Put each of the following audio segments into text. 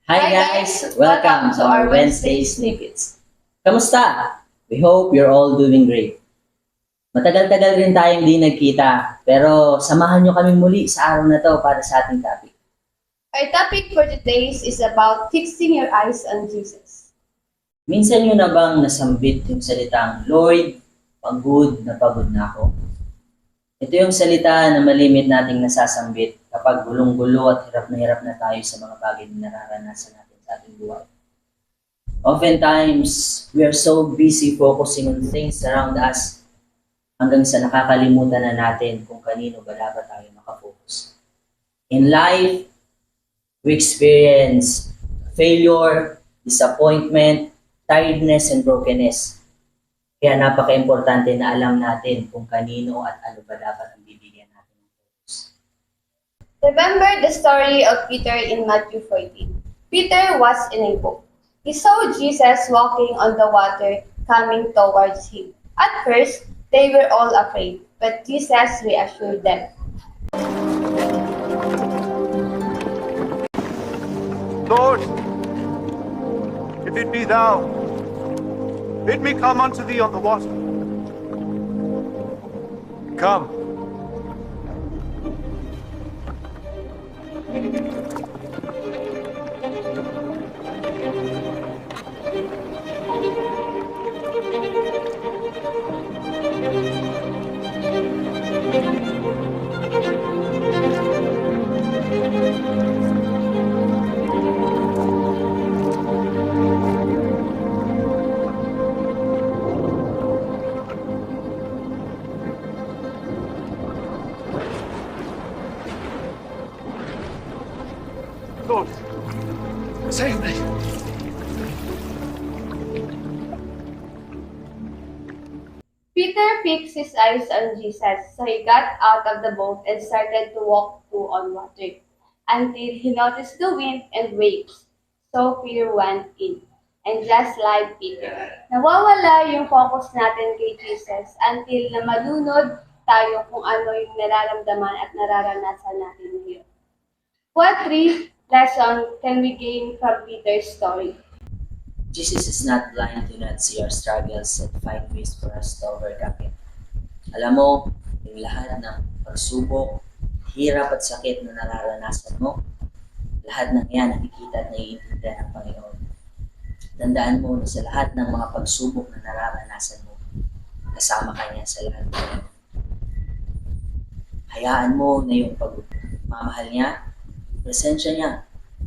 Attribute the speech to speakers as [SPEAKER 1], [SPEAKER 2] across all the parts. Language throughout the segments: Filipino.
[SPEAKER 1] Hi guys! Welcome to our Wednesday Snippets. Kamusta? We hope you're all doing great. Matagal-tagal rin tayong di nagkita, pero samahan nyo kami muli sa araw na to para sa ating topic.
[SPEAKER 2] Our topic for today is about fixing your eyes on Jesus.
[SPEAKER 1] Minsan nyo na bang nasambit yung salitang, Lord, pagod na ako? Ito yung salita na malimit nating nasasambit kapag gulong-gulo at hirap na tayo sa mga bagay na nararanasan natin sa ating buhay. Oftentimes, we are so busy focusing on things around us hanggang sa nakakalimutan na natin kung kanino ba dapat tayo makafocus. In life, we experience failure, disappointment, tiredness, and brokenness. Kaya napaka-importante na alam natin kung kanino at ano ba dapat ang bibigyan natin ng focus.
[SPEAKER 2] Remember the story of Peter in Matthew 14. Peter was in a boat. He saw Jesus walking on the water coming towards him. At first, they were all afraid, but Jesus reassured them.
[SPEAKER 3] Lord, if it be thou, bid me come unto thee on the water. Come. Lord, save me.
[SPEAKER 2] Peter fixed his eyes on Jesus, so he got out of the boat and started to walk through on water until he noticed the wind and waves. So fear went in. And just like Peter, nawawala yung focus natin kay Jesus until na malunod tayo kung ano yung nararamdaman at nararanasan natin ngayon. What three lessons can we gain from Peter's story?
[SPEAKER 1] Jesus is not blind to not see our struggles and find ways for us to overcome it. Alam mo, yung lahat ng pagsubok, hirap at sakit na nararanasan mo, lahat ng yan nakikita at naiintindihan ng Panginoon. Tandaan mo na sa lahat ng mga pagsubok na nararanasan mo, kasama ka niya sa lahat ng yan. Hayaan mo na yung pagmamahal niya, presensya niya,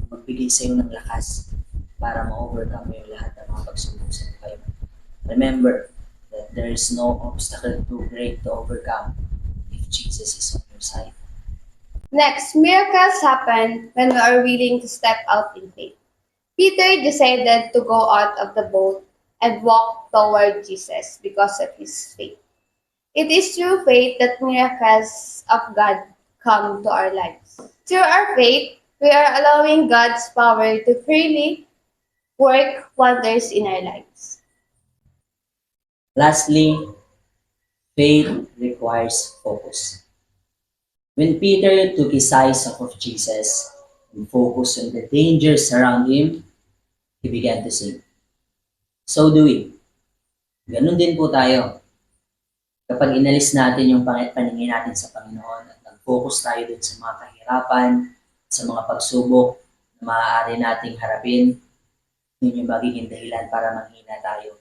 [SPEAKER 1] magbigay sa iyo ng lakas para ma-overcome mo yung lahat ng mga pagsubok sa buhay mo. Remember that there is no obstacle too great to overcome if Jesus is on your side.
[SPEAKER 2] Next, miracles happen when we are willing to step out in faith. Peter decided to go out of the boat and walk toward Jesus because of his faith. It is through faith that miracles of God come to our lives. Through our faith, we are allowing God's power to freely work wonders in our lives.
[SPEAKER 1] Lastly, faith requires focus. When Peter took his eyes off of Jesus and focused on the dangers around him, he began to sink. So do we. Ganun din po tayo. Kapag inalis natin yung paningin natin sa Panginoon at nag-focus tayo dun sa mga kahirapan, sa mga pagsubok na maaari nating harapin, yun yung magiging dahilan para manghina tayo.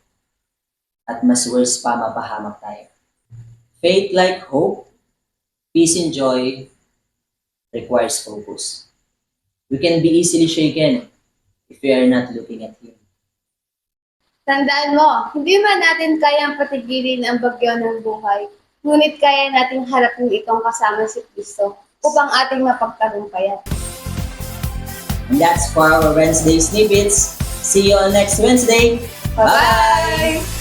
[SPEAKER 1] At mas worse pa, mapahamak tayo. Faith like hope, peace and joy requires focus. We can be easily shaken if we are not looking at Him.
[SPEAKER 2] Tandaan mo, hindi man natin kayang patigilin ang bagyo ng buhay, ngunit kaya nating harapin itong kasama si Kristo upang ating mapagtagumpayan.
[SPEAKER 1] And that's for our Wednesday Snippets. See you on next Wednesday.
[SPEAKER 2] Bye-bye!